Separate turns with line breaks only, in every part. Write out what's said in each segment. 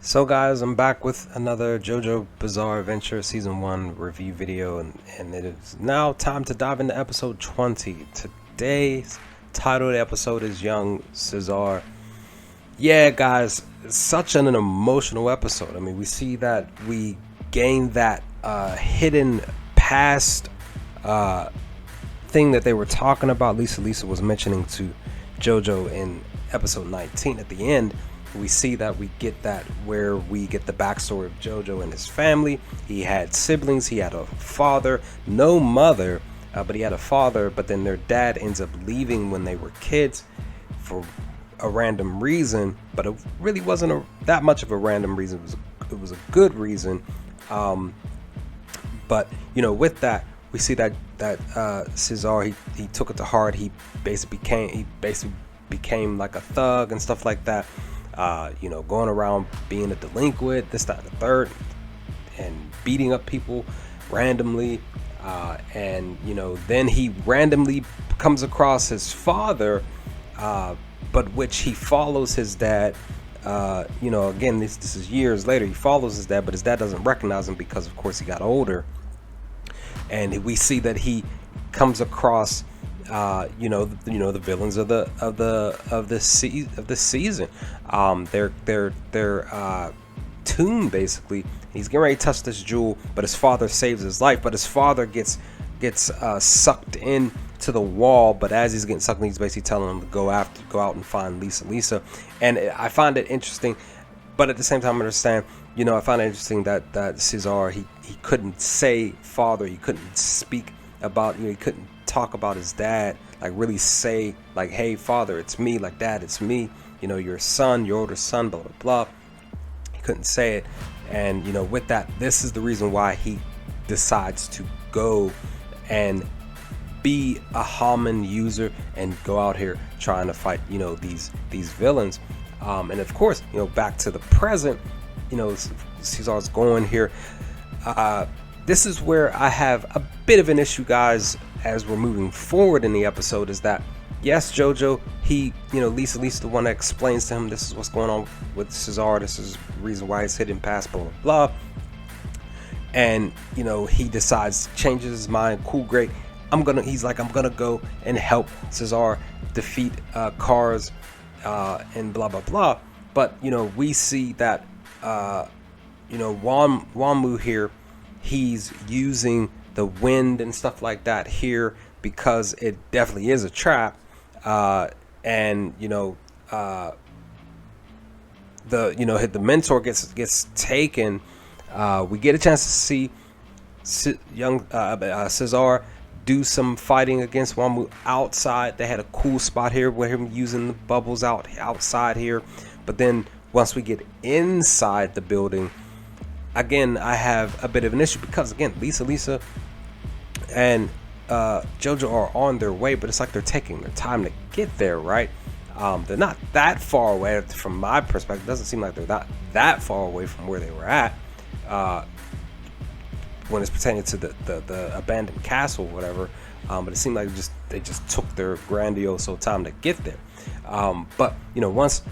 So guys, I'm back with another JoJo Bizarre Adventure Season 1 review video, and it is now time to dive into episode 20. Today's title of the episode is Young Caesar. Yeah guys, it's such an emotional episode. I mean, we see that we gain that hidden past thing that they were talking about. Lisa was mentioning to JoJo in episode 19 at the end. We see that we get that where we get the backstory of JoJo and his family. He had siblings, he had a father, no mother, but he had a father, but then their dad ends up leaving when they were kids for a random reason, but it really wasn't that much of a random reason. It was a good reason. But you know, with that, we see that Caesar, he took it to heart. He basically became like a thug and stuff like that. You know, going around being a delinquent, this, that, and the third, and beating up people randomly. And, you know, then he randomly comes across his father, but which he follows his dad. You know, again, this is years later. He follows his dad, but his dad doesn't recognize him because, of course, he got older. And we see that he comes across you know the villains of the season. They're tomb basically. He's getting ready to touch this jewel, but his father saves his life. But his father gets sucked in to the wall. But as he's getting sucked in, he's basically telling him to go out and find Lisa. And I find it interesting, but at the same time, I understand. You know, I find it interesting that Caesar he couldn't say father. He couldn't speak about, you know, he couldn't talk about his dad, like really say like, hey father, it's me, like dad, it's me, you know, your son, your older son, blah blah blah. He couldn't say it. And you know, with that, this is the reason why he decides to go and be a Haman user and go out here trying to fight, you know, these villains. And of course, you know, back to the present, you know, Caesar's going here. This is where I have a bit of an issue, guys, as we're moving forward in the episode, is that yes, JoJo, he, you know, Lisa the one that explains to him this is what's going on with Caesar, this is the reason why he's hidden past, blah blah blah. And you know, he decides, changes his mind, cool, great, he's like, I'm gonna go and help Caesar defeat Cars and blah blah blah. But you know, we see that you know, Wanmu here, he's using the wind and stuff like that here because it definitely is a trap. And you know, the mentor gets taken. We get a chance to see young Caesar do some fighting against Wanmu outside. They had a cool spot here with him using the bubbles outside here. But then once we get inside the building, again, I have a bit of an issue because, again, Lisa and JoJo are on their way, but it's like they're taking their time to get there, right? They're not that far away from my perspective. It doesn't seem like they're not that far away from where they were at when it's pertaining to the abandoned castle, whatever. But it seemed like they just took their grandiose time to get there. But you know, once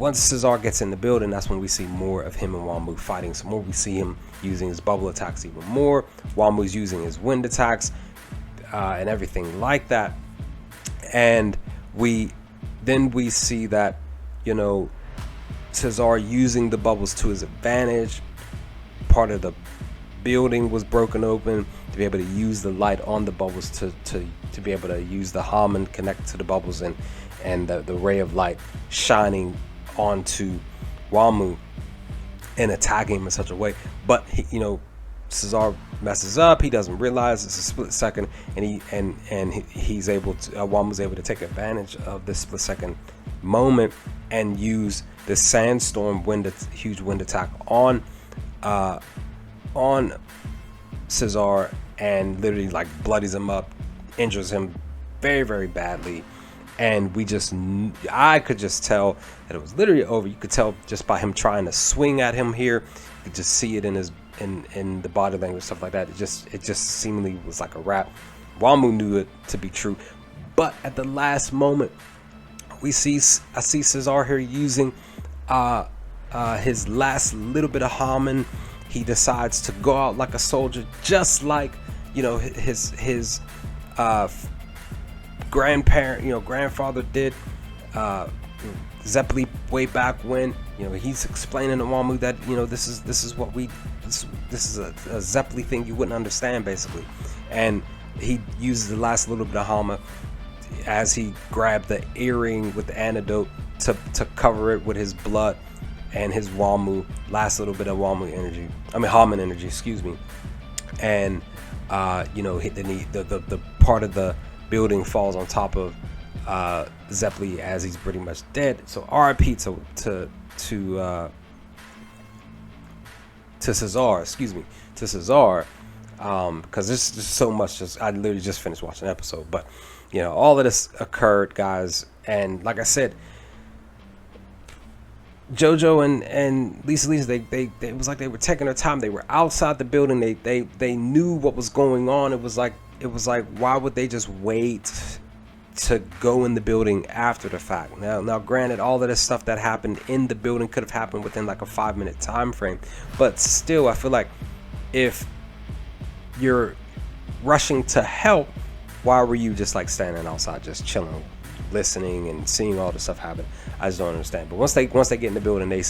Caesar gets in the building, that's when we see more of him and Wanmu fighting some more. We see him using his bubble attacks even more. Wanmu's using his wind attacks and everything like that. And we see that, you know, Caesar using the bubbles to his advantage. Part of the building was broken open to be able to use the light on the bubbles to be able to use the Haman connect to the bubbles and the ray of light shining onto Wanmu and attacking him in such a way. But he, you know, Caesar messes up. He doesn't realize it's a split second, and he's able to Wanmu's able to take advantage of this split second moment and use the sandstorm huge wind attack on Caesar, and literally like bloodies him up, injures him very, very badly. And I could just tell that it was literally over. You could tell just by him trying to swing at him here. You could just see it in the body language, stuff like that. It just seemingly was like a wrap. Wanmu knew it to be true, but at the last moment, I see Caesar here using his last little bit of Hamen, he decides to go out like a soldier, just like, you know, his grandfather did. Zeppeli way back when, you know, he's explaining to Wamu that, you know, this is a Zeppeli thing you wouldn't understand, basically. And he uses the last little bit of Hama as he grabbed the earring with the antidote to cover it with his blood and his last little bit of Hamen energy, excuse me. And you know, the part of the building falls on top of Zeppeli as he's pretty much dead. So RIP to Cesar, because there's just so much. I literally just finished watching an episode, but you know, all of this occurred, guys, and like I said, JoJo and Lisa, they it was like they were taking their time. They were outside the building. They knew what was going on. It was like, why would they just wait to go in the building after the fact? Now, granted, all of this stuff that happened in the building could have happened within like a 5-minute time frame, but still, I feel like if you're rushing to help, why were you just like standing outside, just chilling, listening and seeing all the stuff happen? I just don't understand. But once they get in the building, they,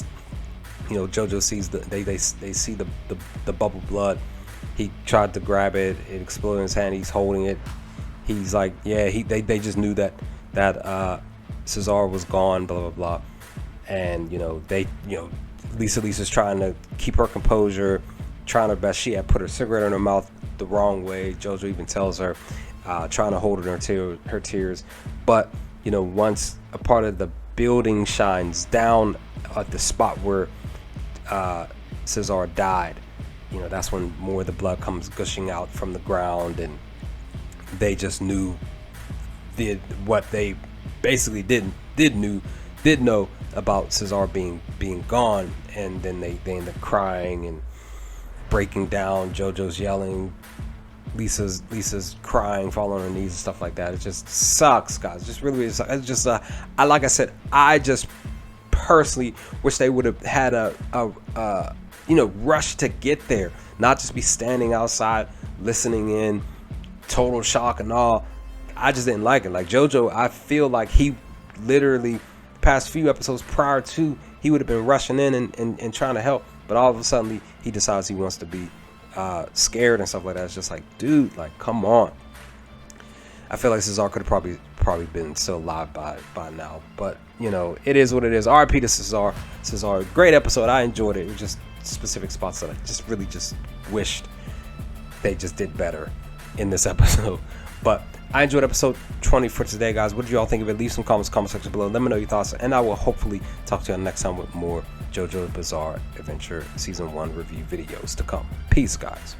you know, JoJo sees they see the bubble blood. He tried to grab it. It exploded in his hand. He's holding it. He's like, yeah, they just knew that Cesar was gone, blah blah blah. And you know, Lisa's trying to keep her composure, trying her best. She had put her cigarette in her mouth the wrong way. JoJo even tells her, trying to hold her tears. But you know, once a part of the building shines down at the spot where Cesar died, you know, that's when more of the blood comes gushing out from the ground, and they just knew what they basically did know about Cesar being gone. And then they end up crying and breaking down. JoJo's yelling, Lisa's crying, falling on her knees and stuff like that. It just sucks, guys. It just really sucks. It's just like I said, I just personally wish they would have had a rush to get there, not just be standing outside listening in total shock and all. I just didn't like it. Like JoJo, I feel like he literally past few episodes prior to, he would have been rushing in and trying to help, but all of a sudden he decides he wants to be scared and stuff like that. It's just like, dude, like, come on. I feel like Cesar could have probably been still alive by now, but you know, it is what it is. RIP to Cesar. Great episode. I enjoyed it. It was just specific spots that I just really just wished they just did better in this episode. But I enjoyed episode 20 for today, guys. What did you all think of it? Leave some comments in the comment section below. Let me know your thoughts, and I will hopefully talk to you next time with more JoJo Bizarre Adventure Season 1 review videos to come. Peace, guys.